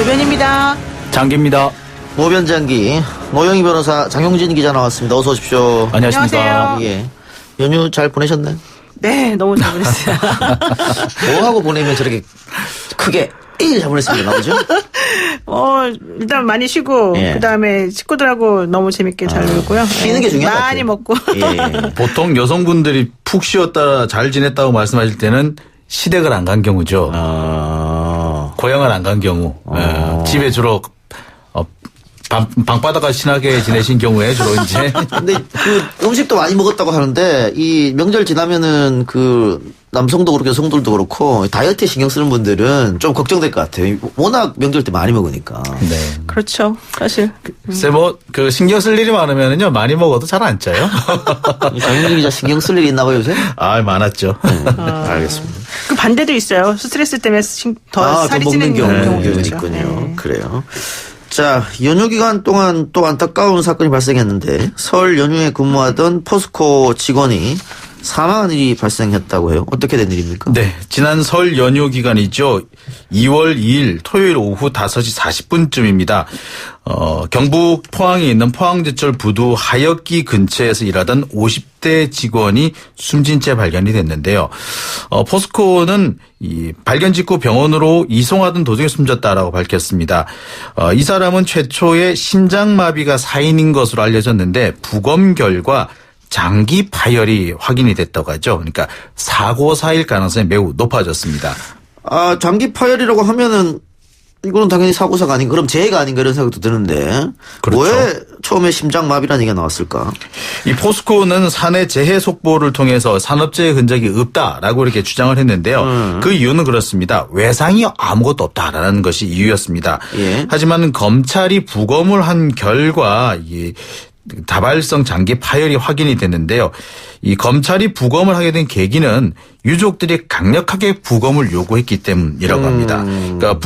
노변입니다. 장기입니다. 노변장기 노영희 변호사 장용진 기자 나왔습니다. 어서 오십시오. 안녕하십니까. 안녕하세요. 예. 연휴 잘 보내셨나요? 네, 너무 잘 보냈어요. 뭐 하고 보내면 저렇게 크게 잘 보냈습니다. 나오죠? 일단 많이 쉬고, 예. 그 다음에 식구들하고 너무 재밌게 잘 놀고요. 쉬는 게 중요한 것 많이 같아요. 먹고. 예. 보통 여성분들이 푹 쉬었다 잘 지냈다고 말씀하실 때는 시댁을 안 간 경우죠. 고향을 안 간 경우. 집에 주로 방바닥과 친하게 지내신 경우에 주로 이제. 근데 그 음식도 많이 먹었다고 하는데 이 명절 지나면은 그 남성도 그렇고 여성들도 그렇고 다이어트에 신경 쓰는 분들은 좀 걱정될 것 같아요. 워낙 명절 때 많이 먹으니까. 네. 그렇죠. 사실. 글쎄 그 신경 쓸 일이 많으면은요 많이 먹어도 잘 안 쪄요. 장용진 기자 신경 쓸 일이 있나 봐요 요새? 많았죠. 알겠습니다. 그 반대도 있어요. 스트레스 때문에 더 살이 찌는 경우도 있죠. 있군요. 네. 그래요. 자, 연휴 기간 동안 또 안타까운 사건이 발생했는데 설 연휴에 근무하던 포스코 직원이 사망한 일이 발생했다고 해요. 어떻게 된 일입니까? 네. 지난 설 연휴 기간이죠. 2월 2일 토요일 오후 5시 40분쯤입니다. 경북 포항에 있는 포항제철 부두 하역기 근처에서 일하던 50대 직원이 숨진 채 발견이 됐는데요. 포스코는 이 발견 직후 병원으로 이송하던 도중에 숨졌다라고 밝혔습니다. 이 사람은 최초의 심장마비가 사인인 것으로 알려졌는데 부검 결과 장기 파열이 확인이 됐다고 하죠. 그러니까 사고사일 가능성이 매우 높아졌습니다. 장기 파열이라고 하면은 이거는 당연히 사고사가 아닌가, 그럼 재해가 아닌가 이런 생각도 드는데 그렇죠. 왜 처음에 심장마비라는 얘기가 나왔을까? 이 포스코는 사내 재해 속보를 통해서 산업재해 흔적이 없다라고 이렇게 주장을 했는데요. 그 이유는 그렇습니다. 외상이 아무것도 없다라는 것이 이유였습니다. 예. 하지만 검찰이 부검을 한 결과 이 다발성 장기 파열이 확인이 됐는데요. 이 검찰이 부검을 하게 된 계기는 유족들이 강력하게 부검을 요구했기 때문이라고 합니다. 그러니까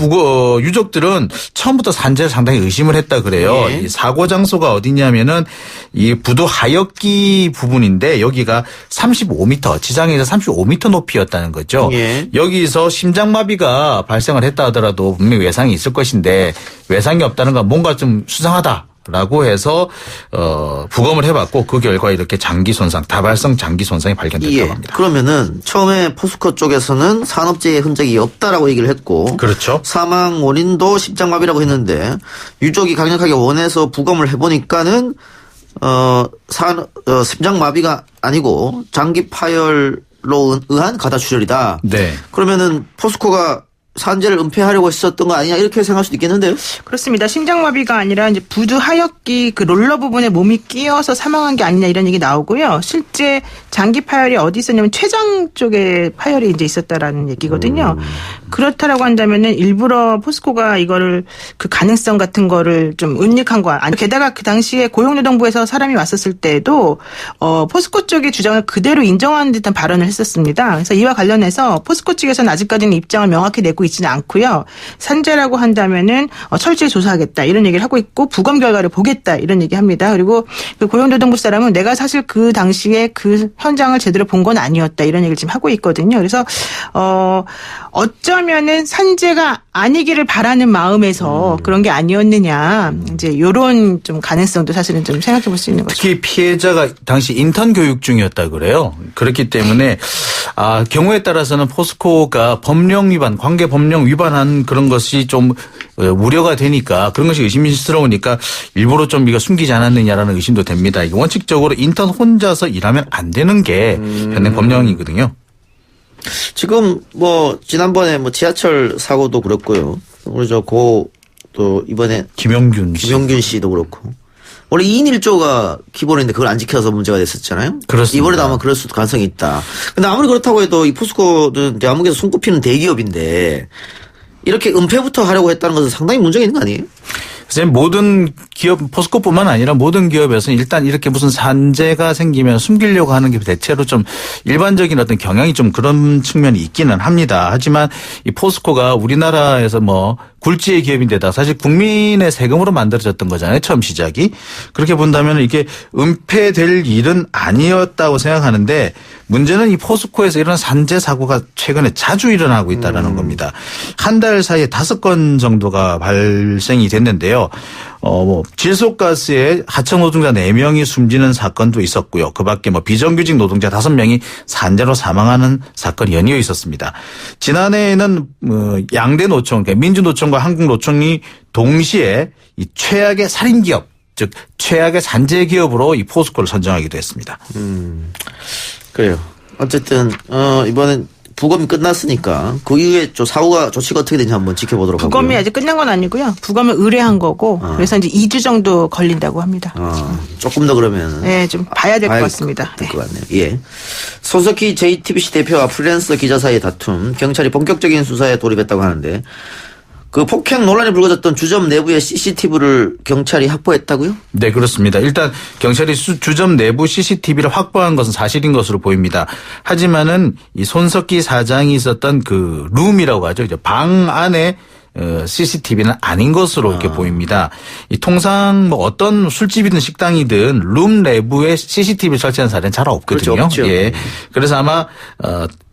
유족들은 처음부터 산재를 상당히 의심을 했다 그래요. 예. 이 사고 장소가 어디냐면은 이 부두 하역기 부분인데 여기가 35m, 지상에서 35m 높이였다는 거죠. 예. 여기서 심장마비가 발생을 했다 하더라도 분명히 외상이 있을 것인데 외상이 없다는 건 뭔가 좀 수상하다. 라고 해서 부검을 해봤고 그 결과 이렇게 장기 손상, 다발성 장기 손상이 발견됐다고 합니다. 그러면은 처음에 포스코 쪽에서는 산업재해 흔적이 없다라고 얘기를 했고, 그렇죠. 사망 원인도 심장마비라고 했는데 유족이 강력하게 원해서 부검을 해보니까는 심장마비가 아니고 장기 파열로 의한 가다출혈이다. 네. 그러면은 포스코가 산재를 은폐하려고 했었던 거 아니냐 이렇게 생각할 수도 있겠는데요. 그렇습니다. 심장마비가 아니라 이제 부두 하역기 그 롤러 부분에 몸이 끼어서 사망한 게 아니냐 이런 얘기 나오고요. 실제 장기 파열이 어디 있었냐면 췌장 쪽에 파열이 이제 있었다라는 얘기거든요. 그렇다라고 한다면은 일부러 포스코가 이거를 그 가능성 같은 거를 좀 은닉한 거 아니. 게다가 그 당시에 고용노동부에서 사람이 왔었을 때도 포스코 쪽의 주장을 그대로 인정하는 듯한 발언을 했었습니다. 그래서 이와 관련해서 포스코 측에서는 아직까지는 입장을 명확히 내고 있지는 않고요. 산재라고 한다면은 철저히 조사하겠다 이런 얘기를 하고 있고 부검 결과를 보겠다 이런 얘기합니다. 그리고 그 고용노동부 사람은 내가 사실 그 당시에 그 현장을 제대로 본 건 아니었다 이런 얘기를 지금 하고 있거든요. 그래서 어쩌면은 산재가 아니기를 바라는 마음에서 그런 게 아니었느냐 이제 이런 좀 가능성도 사실은 좀 생각해 볼 수 있는 거죠. 특히 피해자가 당시 인턴 교육 중이었다 그래요. 그렇기 때문에 경우에 따라서는 포스코가 법령 위반, 관계 법령 위반한 그런 것이 좀 우려가 되니까 그런 것이 의심스러우니까 일부러 좀 이거 숨기지 않았느냐라는 의심도 됩니다. 이게 원칙적으로 인턴 혼자서 일하면 안 되는 게 현행 법령이거든요. 지금 지난번에 지하철 사고도 그렇고요. 우리 또 이번에 김용균 씨도 그렇고. 원래 2인 1조가 기본인데 그걸 안 지켜서 문제가 됐었잖아요. 그렇습니다. 이번에도 아마 그럴 수도 가능성이 있다. 근데 아무리 그렇다고 해도 이 포스코는 대한민국에서 손꼽히는 대기업인데 이렇게 은폐부터 하려고 했다는 것은 상당히 문제가 있는 거 아니에요? 글쎄 모든 기업, 포스코뿐만 아니라 모든 기업에서는 일단 이렇게 무슨 산재가 생기면 숨기려고 하는 게 대체로 좀 일반적인 어떤 경향이 좀 그런 측면이 있기는 합니다. 하지만 이 포스코가 우리나라에서 굴지의 기업인데다 사실 국민의 세금으로 만들어졌던 거잖아요. 처음 시작이. 그렇게 본다면 이게 은폐될 일은 아니었다고 생각하는데 문제는 이 포스코에서 이런 산재 사고가 최근에 자주 일어나고 있다는 겁니다. 한 달 사이에 5건 정도가 발생이 됐는데요. 질소가스에 하청 노동자 4명이 숨지는 사건도 있었고요. 그 밖에 비정규직 노동자 5명이 산재로 사망하는 사건이 연이어 있었습니다. 지난해에는 양대 노총, 그러니까 민주노총과 한국노총이 동시에 이 최악의 살인기업, 즉 최악의 산재 기업으로 이 포스코를 선정하기도 했습니다. 그래요. 어쨌든 이번엔 부검이 끝났으니까 그 이후에 사후가 조치가 어떻게 되는지 한번 지켜보도록 하고요. 부검이 아직 끝난 건 아니고요. 부검을 의뢰한 거고 그래서 이제 2주 정도 걸린다고 합니다. 조금 더 그러면 네, 좀 봐야 될 것 같습니다. 될 것 같네요. 예. 손석희 JTBC 대표와 프리랜서 기자 사이의 다툼, 경찰이 본격적인 수사에 돌입했다고 하는데 그 폭행 논란이 불거졌던 주점 내부의 CCTV를 경찰이 확보했다고요? 네, 그렇습니다. 일단 경찰이 주점 내부 CCTV를 확보한 것은 사실인 것으로 보입니다. 하지만은 이 손석희 사장이 있었던 그 룸이라고 하죠. 이제 방 안에 CCTV는 아닌 것으로 이렇게 보입니다. 이 통상 어떤 술집이든 식당이든 룸 내부에 CCTV 설치한 사례는 잘 없거든요. 그렇죠, 없죠. 예. 그래서 아마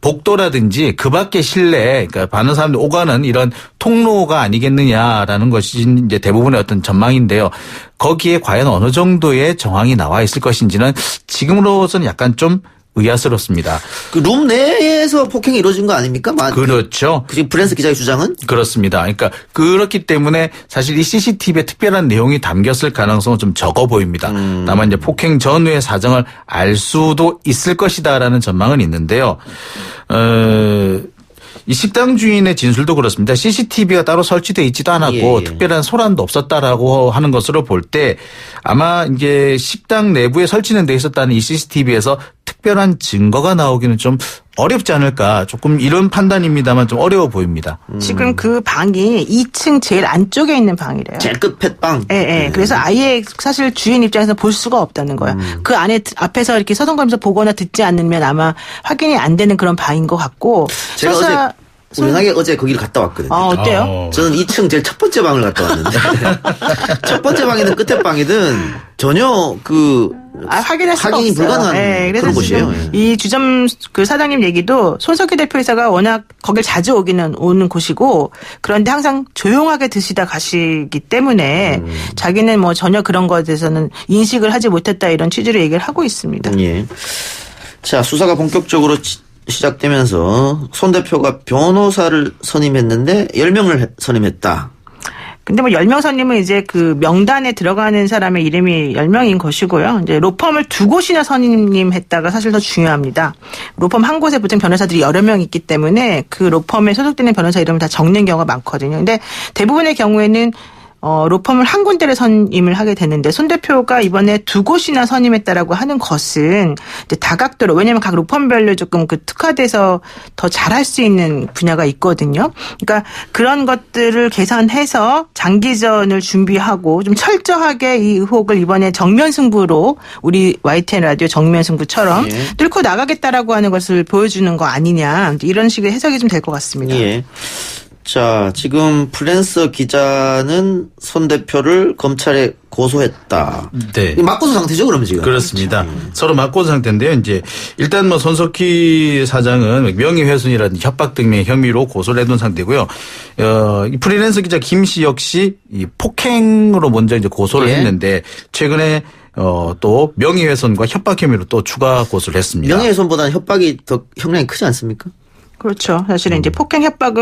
복도라든지 그 밖의 실내, 그러니까 많은 사람들이 오가는 이런 통로가 아니겠느냐라는 것이 이제 대부분의 어떤 전망인데요. 거기에 과연 어느 정도의 정황이 나와 있을 것인지는 지금으로서는 약간 좀 의아스럽습니다. 그 룸 내에서 폭행이 이루어진 거 아닙니까? 그렇죠. 지금 프랜스 기자의 주장은? 그렇습니다. 그러니까 그렇기 때문에 사실 이 CCTV에 특별한 내용이 담겼을 가능성은 좀 적어 보입니다. 다만 이제 폭행 전후의 사정을 알 수도 있을 것이다라는 전망은 있는데요. 이 식당 주인의 진술도 그렇습니다. CCTV가 따로 설치되어 있지도 않았고 특별한 소란도 없었다라고 하는 것으로 볼 때 아마 이제 식당 내부에 설치는 돼 있었다는 이 CCTV에서 특별한 증거가 나오기는 좀 어렵지 않을까. 조금 이런 판단입니다만 좀 어려워 보입니다. 지금 그 방이 2층 제일 안쪽에 있는 방이래요. 제일 끝 방. 예. 그래서 아예 사실 주인 입장에서 볼 수가 없다는 거예요. 그 안에 앞에서 이렇게 서성거리면서 보거나 듣지 않으면 아마 확인이 안 되는 그런 방인 것 같고. 제가 우연하게 어제 거기를 갔다 왔거든요. 어때요? 저는 2층 제일 첫 번째 방을 갔다 왔는데 첫 번째 방이든 끝에 방이든 전혀 확인할 수가 확인이 없어요. 불가능한 네, 그래서 그런 곳이에요. 지금 이 주점 그 사장님 얘기도 손석희 대표이사가 워낙 거길 자주 오는 곳이고 그런데 항상 조용하게 드시다 가시기 때문에 자기는 전혀 그런 것에 대해서는 인식을 하지 못했다 이런 취지로 얘기를 하고 있습니다. 예. 자, 수사가 본격적으로 시작되면서 손 대표가 변호사를 선임했는데 10명을 선임했다. 근데 10명 선임은 이제 그 명단에 들어가는 사람의 이름이 10명인 것이고요. 이제 로펌을 2곳이나 선임했다가 사실 더 중요합니다. 로펌 한 곳에 보통 변호사들이 여러 명 있기 때문에 그 로펌에 소속되는 변호사 이름을 다 적는 경우가 많거든요. 근데 대부분의 경우에는 로펌을 한 군데를 선임을 하게 되는데 손 대표가 이번에 2곳이나 선임했다라고 하는 것은 이제 다각도로 왜냐하면 각 로펌별로 조금 그 특화돼서 더 잘할 수 있는 분야가 있거든요. 그러니까 그런 것들을 계산해서 장기전을 준비하고 좀 철저하게 이 의혹을 이번에 정면 승부로 우리 YTN 라디오 정면 승부처럼 뚫고 나가겠다라고 하는 것을 보여주는 거 아니냐 이런 식의 해석이 좀 될 것 같습니다. 예. 자, 지금 프리랜서 기자는 손 대표를 검찰에 고소했다. 네. 맞고서 상태죠, 그러면 지금? 그렇습니다. 서로 맞고서 상태인데요. 이제 일단 손석희 사장은 명예훼손이라든지 협박 등의 혐의로 고소를 해둔 상태고요. 이 프리랜서 기자 김 씨 역시 이 폭행으로 먼저 이제 고소를 했는데 최근에 또 명예훼손과 협박 혐의로 또 추가 고소를 했습니다. 명예훼손보다는 협박이 더 형량이 크지 않습니까? 그렇죠. 사실은 이제 폭행 협박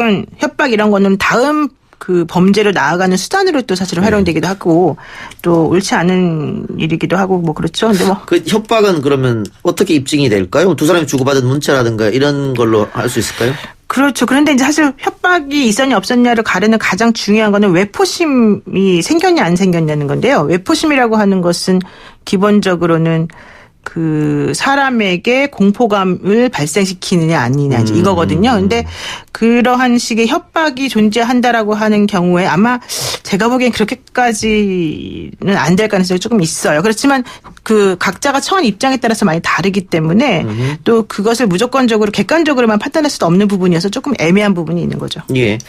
이런 거는 다음 그 범죄로 나아가는 수단으로 또 사실은 활용되기도 하고 또 옳지 않은 일이기도 하고 그렇죠. 근데 그 협박은 그러면 어떻게 입증이 될까요? 두 사람이 주고받은 문자라든가 이런 걸로 할 수 있을까요? 그렇죠. 그런데 이제 사실 협박이 있었냐 없었냐를 가르는 가장 중요한 거는 외포심이 생겼냐 안 생겼냐는 건데요. 외포심이라고 하는 것은 기본적으로는 그 사람에게 공포감을 발생시키느냐 아니냐 이거거든요. 근데 그러한 식의 협박이 존재한다라고 하는 경우에 아마 제가 보기엔 그렇게까지는 안 될 가능성이 조금 있어요. 그렇지만 그 각자가 처한 입장에 따라서 많이 다르기 때문에 또 그것을 무조건적으로 객관적으로만 판단할 수도 없는 부분이어서 조금 애매한 부분이 있는 거죠. 예.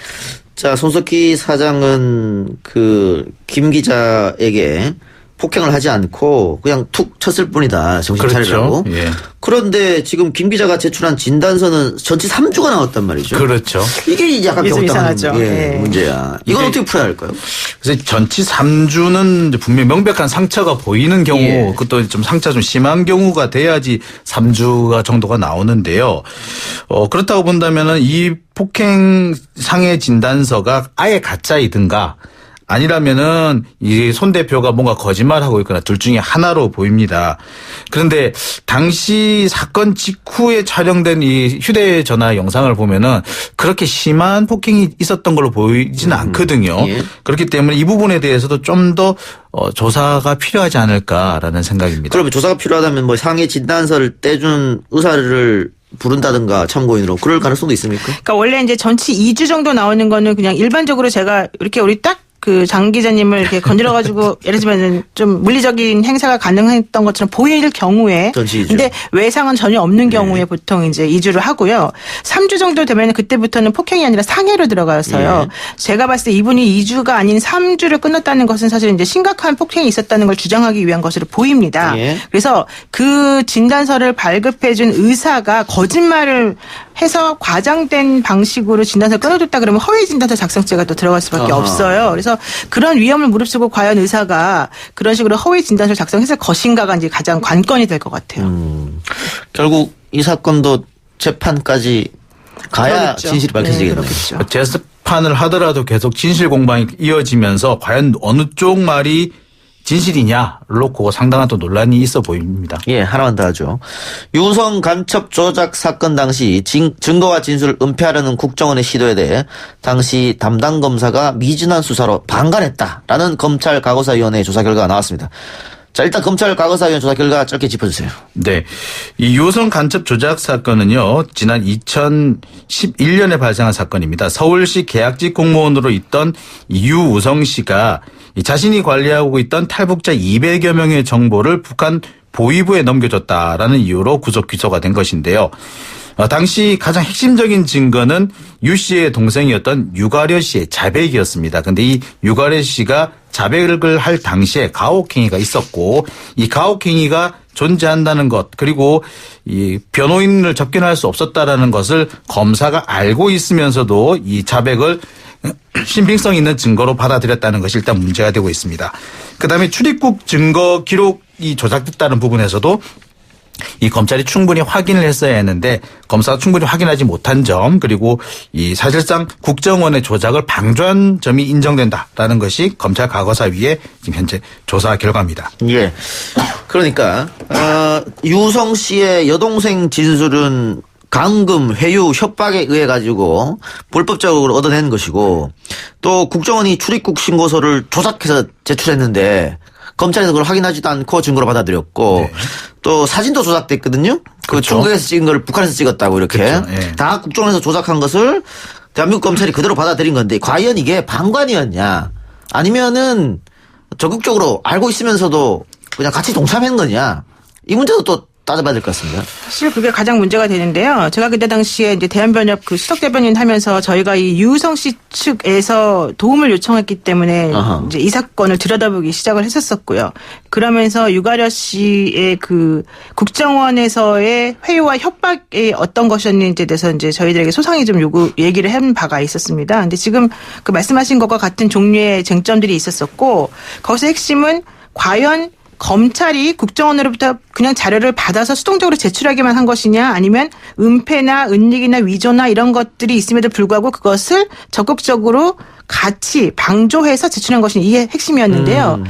자, 손석희 사장은 그 김 기자에게 폭행을 하지 않고 그냥 툭 쳤을 뿐이다. 정신 차리라고. 그렇죠. 예. 그런데 지금 김 기자가 제출한 진단서는 전치 3주가 나왔단 말이죠. 그렇죠. 이게 약간 이게 좀 격당한 이상하죠. 예. 문제야. 이건 어떻게 풀어야 할까요? 그래서 전치 3주는 분명히 명백한 상처가 보이는 경우, 예. 그것도 좀 상처 좀 심한 경우가 돼야지 3주가 정도가 나오는데요. 그렇다고 본다면은 이 폭행 상해 진단서가 아예 가짜이든가 아니라면은 이 손 대표가 뭔가 거짓말하고 있거나 둘 중에 하나로 보입니다. 그런데 당시 사건 직후에 촬영된 이 휴대전화 영상을 보면은 그렇게 심한 폭행이 있었던 걸로 보이지는 않거든요. 예. 그렇기 때문에 이 부분에 대해서도 좀 더 조사가 필요하지 않을까라는 생각입니다. 그러면 조사가 필요하다면 뭐 상해 진단서를 떼준 의사를 부른다든가 참고인으로 그럴 가능성도 있습니까? 그러니까 원래 이제 전치 2주 정도 나오는 거는 그냥 일반적으로 제가 이렇게 우리 딱 그 장 기자님을 이렇게 건드려가지고 예를 들면 좀 물리적인 행사가 가능했던 것처럼 보일 경우에 전치 2주. 근데 외상은 전혀 없는 경우에 보통 이제 2주를 하고요. 3주 정도 되면 그때부터는 폭행이 아니라 상해로 들어가서요. 제가 봤을 때 이분이 2주가 아닌 3주를 끊었다는 것은 사실 이제 심각한 폭행이 있었다는 걸 주장하기 위한 것으로 보입니다. 예. 그래서 그 진단서를 발급해준 의사가 거짓말을 해서 과장된 방식으로 진단서를 끊어줬다 그러면 허위 진단서 작성죄가 또 들어갈 수밖에 아하. 없어요. 그래서 그런 위험을 무릅쓰고 과연 의사가 그런 식으로 허위 진단서를 작성했을 것인가가 이제 가장 관건이 될 것 같아요. 결국 이 사건도 재판까지 가야 그러겠죠. 진실이 밝혀지겠네요. 그렇겠죠. 재판을 하더라도 계속 진실 공방이 이어지면서 과연 어느 쪽 말이 진실이냐 놓고 상당한 또 논란이 있어 보입니다. 예, 하나만 더 하죠. 유성 간첩 조작 사건 당시 증거와 진술을 은폐하려는 국정원의 시도에 대해 당시 담당 검사가 미진한 수사로 방관했다라는 검찰 과거사위원회의 조사 결과가 나왔습니다. 자, 일단 검찰 과거사위원회 조사 결과 짧게 짚어주세요. 네. 이 유성 간첩 조작 사건은요, 지난 2011년에 발생한 사건입니다. 서울시 계약직 공무원으로 있던 유우성 씨가 자신이 관리하고 있던 탈북자 200여 명의 정보를 북한 보위부에 넘겨줬다라는 이유로 구속 기소가 된 것인데요. 당시 가장 핵심적인 증거는 유 씨의 동생이었던 유가려 씨의 자백이었습니다. 그런데 이 유가려 씨가 자백을 할 당시에 가혹행위가 있었고 이 가혹행위가 존재한다는 것 그리고 이 변호인을 접견할 수 없었다라는 것을 검사가 알고 있으면서도 이 자백을 신빙성 있는 증거로 받아들였다는 것이 일단 문제가 되고 있습니다. 그다음에 출입국 증거 기록이 조작됐다는 부분에서도 이 검찰이 충분히 확인을 했어야 했는데 검사가 충분히 확인하지 못한 점 그리고 이 사실상 국정원의 조작을 방조한 점이 인정된다라는 것이 검찰 과거사위의 지금 현재 조사 결과입니다. 예. 그러니까 유성 씨의 여동생 진술은 감금, 회유, 협박에 의해 가지고 불법적으로 얻어낸 것이고 또 국정원이 출입국 신고서를 조작해서 제출했는데 검찰에서 그걸 확인하지도 않고 증거로 받아들였고 네. 또 사진도 조작됐거든요. 그 그렇죠. 중국에서 찍은 걸 북한에서 찍었다고 이렇게 그렇죠. 예. 다 국정원에서 조작한 것을 대한민국 검찰이 그대로 받아들인 건데 과연 이게 방관이었냐 아니면은 적극적으로 알고 있으면서도 그냥 같이 동참한 거냐 이 문제도 또 따져봐야 될 것 같습니다. 사실 그게 가장 문제가 되는데요. 제가 그때 당시에 이제 대한변협 그 수석 대변인 하면서 저희가 이 유우성 씨 측에서 도움을 요청했기 때문에 아하. 이제 이 사건을 들여다보기 시작을 했었었고요. 그러면서 유가려 씨의 그 국정원에서의 회유와 협박이 어떤 것이었는지에 대해서 이제 저희들에게 소상히 좀 얘기를 한 바가 있었습니다. 근데 지금 그 말씀하신 것과 같은 종류의 쟁점들이 있었었고 거기서 핵심은 과연 검찰이 국정원으로부터 그냥 자료를 받아서 수동적으로 제출하기만 한 것이냐 아니면 은폐나 은닉이나 위조나 이런 것들이 있음에도 불구하고 그것을 적극적으로 같이 방조해서 제출한 것이 이게 핵심이었는데요.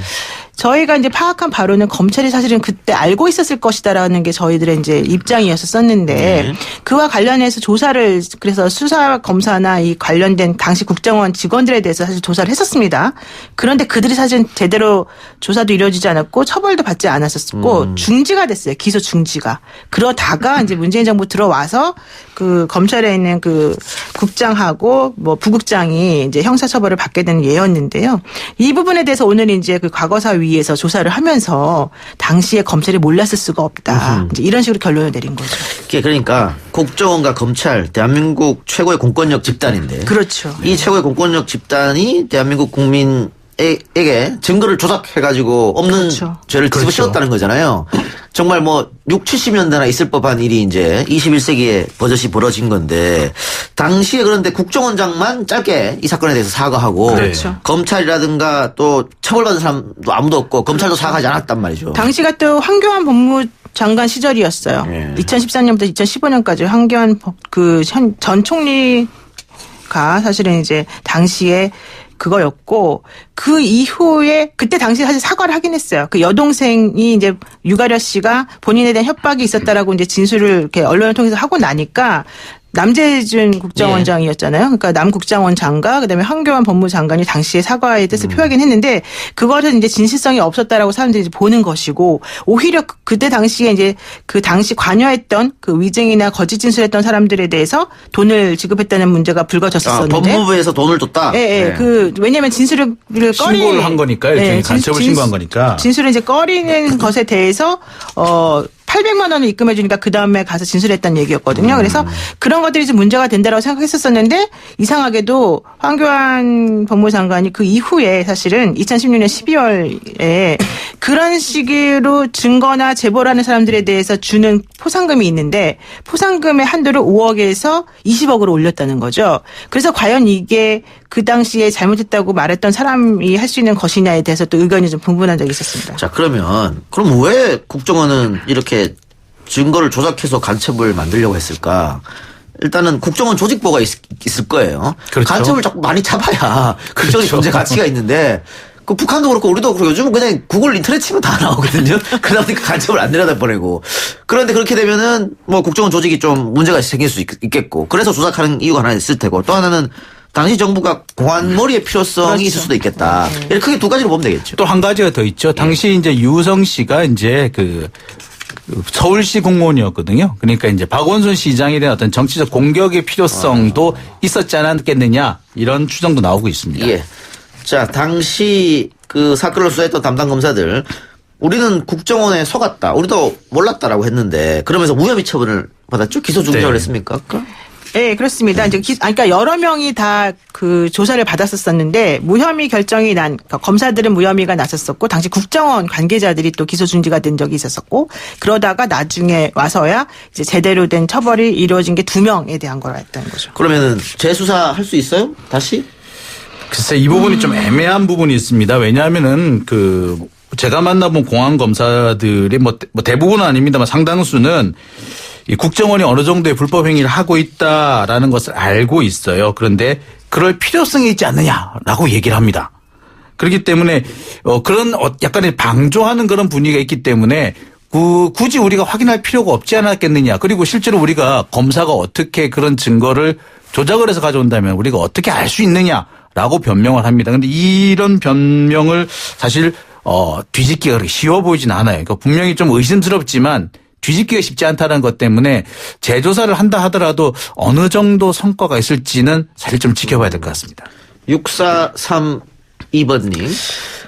저희가 이제 파악한 바로는 검찰이 사실은 그때 알고 있었을 것이다라는 게 저희들의 이제 입장이었었는데 그와 관련해서 조사를 그래서 수사 검사나 이 관련된 당시 국정원 직원들에 대해서 사실 조사를 했었습니다. 그런데 그들이 사실 제대로 조사도 이루어지지 않았고 처벌도 받지 않았었고 중지가 됐어요. 기소 중지가. 그러다가 이제 문재인 정부 들어와서 그 검찰에 있는 그 국장하고 뭐 부국장이 이제 형사처벌을 받게 되는 예였는데요. 이 부분에 대해서 오늘 이제 그 과거사위 위에서 조사를 하면서 당시에 검찰이 몰랐을 수가 없다. 이제 이런 식으로 결론을 내린 거죠. 그러니까 국정원과 검찰, 대한민국 최고의 공권력 집단인데. 그렇죠. 이 최고의 공권력 집단이 대한민국 국민에게 증거를 조작해가지고 없는 그렇죠. 죄를 그렇죠. 집어씌웠다는 거잖아요. 정말 뭐 6, 70년대나 있을 법한 일이 이제 21세기에 버젓이 벌어진 건데 당시에 그런데 국정원장만 짧게 이 사건에 대해서 사과하고 그렇죠. 검찰이라든가 또 처벌받은 사람도 아무도 없고 검찰도 사과하지 않았단 말이죠. 당시가 또 황교안 법무장관 시절이었어요. 예. 2014년부터 2015년까지 황교안 전 총리가 사실은 이제 당시에 그거였고 그 이후에 그때 당시 사실 사과를 하긴 했어요. 그 여동생이 이제 유가려 씨가 본인에 대한 협박이 있었다라고 이제 진술을 이렇게 언론을 통해서 하고 나니까 남재준 국정원장이었잖아요. 그러니까 남국장원장과 그다음에 황교안 법무장관이 당시에 사과의 뜻을 표하긴 했는데 그것은 이제 진실성이 없었다라고 사람들이 이제 보는 것이고 오히려 그때 당시에 이제 그 당시 관여했던 그 위증이나 거짓 진술했던 사람들에 대해서 돈을 지급했다는 문제가 불거졌었는데 법무부에서 돈을 줬다. 예, 예. 네. 그 왜냐하면 진술을 신고를 한 거니까요. 일종의 간첩을 신고한 거니까. 진술을 이제 꺼리는 것에 대해서 800만 원을 입금해 주니까 그 다음에 가서 진술했다는 얘기였거든요. 그래서 그런 것들이 좀 문제가 된다라고 생각했었었는데 이상하게도 황교안 법무장관이 그 이후에 사실은 2016년 12월에 그런 식으로 증거나 제보를 하는 사람들에 대해서 주는 포상금이 있는데 포상금의 한도를 5억에서 20억으로 올렸다는 거죠. 그래서 과연 이게 그 당시에 잘못했다고 말했던 사람이 할 수 있는 것이냐에 대해서 또 의견이 좀 분분한 적이 있었습니다. 자, 그럼 왜 국정원은 이렇게 증거를 조작해서 간첩을 만들려고 했을까? 일단은 국정원 조직부가 있을 거예요. 그렇죠. 간첩을 자꾸 많이 잡아야 국정원이 그렇죠. 존재 가치가 있는데 그 북한도 그렇고 우리도 그렇고 요즘은 그냥 구글 인터넷 치면 다 나오거든요. 그러다 보니까 간첩을 안 내려다 보내고. 그런데 그렇게 되면은 뭐 국정원 조직이 좀 문제가 생길 수 있겠고. 그래서 조작하는 이유가 하나 있을 테고 또 하나는 당시 정부가 공안머리의 필요성이 그렇죠. 있을 수도 있겠다. 이렇게 크게 두 가지로 보면 되겠죠. 또 한 가지가 더 있죠. 당시 이제 유성 씨가 이제 그 서울시 공무원이었거든요. 그러니까 이제 박원순 시장에 대한 어떤 정치적 공격의 필요성도 있었지 않았겠느냐 이런 추정도 나오고 있습니다. 예. 자, 당시 그 사건을 수사했던 담당 검사들 우리는 국정원에 속았다. 우리도 몰랐다라고 했는데 그러면서 무혐의 처분을 받았죠. 기소 중지를 네. 했습니까? 아까? 네, 그렇습니다. 이제 그러니까 여러 명이 다 그 조사를 받았었는데 무혐의 결정이 그러니까 검사들은 무혐의가 났었었고 당시 국정원 관계자들이 또 기소 중지가 된 적이 있었었고 그러다가 나중에 와서야 이제 제대로 된 처벌이 이루어진 게 2명에 대한 거였던 거죠. 그러면은 재수사할 수 있어요? 다시? 글쎄 이 부분이 좀 애매한 부분이 있습니다. 왜냐하면은 그 제가 만나본 공안 검사들이 뭐 대부분은 아닙니다만 상당수는 이 국정원이 어느 정도의 불법 행위를 하고 있다라는 것을 알고 있어요. 그런데 그럴 필요성이 있지 않느냐라고 얘기를 합니다. 그렇기 때문에 그런 약간의 방조하는 그런 분위기가 있기 때문에 굳이 우리가 확인할 필요가 없지 않았겠느냐. 그리고 실제로 우리가 검사가 어떻게 그런 증거를 조작을 해서 가져온다면 우리가 어떻게 알 수 있느냐라고 변명을 합니다. 그런데 이런 변명을 사실 뒤집기가 그렇게 쉬워 보이진 않아요. 그러니까 분명히 좀 의심스럽지만 뒤집기가 쉽지 않다는 것 때문에 재조사를 한다 하더라도 어느 정도 성과가 있을지는 사실 좀 지켜봐야 될 것 같습니다. 6432번님.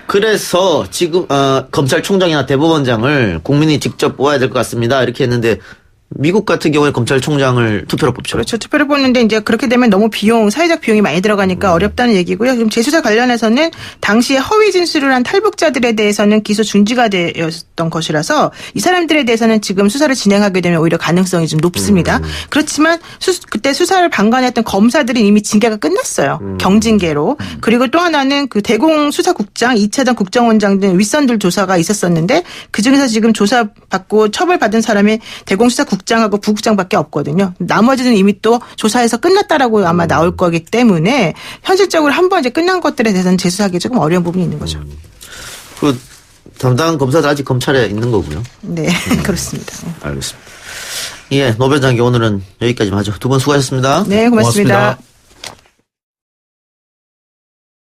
그래서 지금 검찰총장이나 대법원장을 국민이 직접 뽑아야 될 것 같습니다. 이렇게 했는데 미국 같은 경우에 검찰총장을 투표로 뽑죠. 그렇죠. 투표를 뽑는데 이제 그렇게 되면 너무 사회적 비용이 많이 들어가니까 어렵다는 얘기고요. 지금 재수사 관련해서는 당시에 허위 진술을 한 탈북자들에 대해서는 기소 중지가 되었던 것이라서 이 사람들에 대해서는 지금 수사를 진행하게 되면 오히려 가능성이 좀 높습니다. 그렇지만 그때 수사를 방관했던 검사들이 이미 징계가 끝났어요. 경징계로. 그리고 또 하나는 그 대공수사국장, 이차장 국정원장 등 윗선들 조사가 있었었는데 그중에서 지금 조사받고 처벌받은 사람이 대공수사국장하고 부국장밖에 없거든요. 나머지는 이미 또 조사해서 끝났다라고 아마 나올 거기 때문에 현실적으로 한번 이제 끝난 것들에 대해서는 재수하기 조금 어려운 부분이 있는 거죠. 그 담당 검사들 아직 검찰에 있는 거고요. 네, 그렇습니다. 알겠습니다. 예, 노변 장기 오늘은 여기까지만 하죠. 두 분 수고하셨습니다. 네, 고맙습니다. 고맙습니다.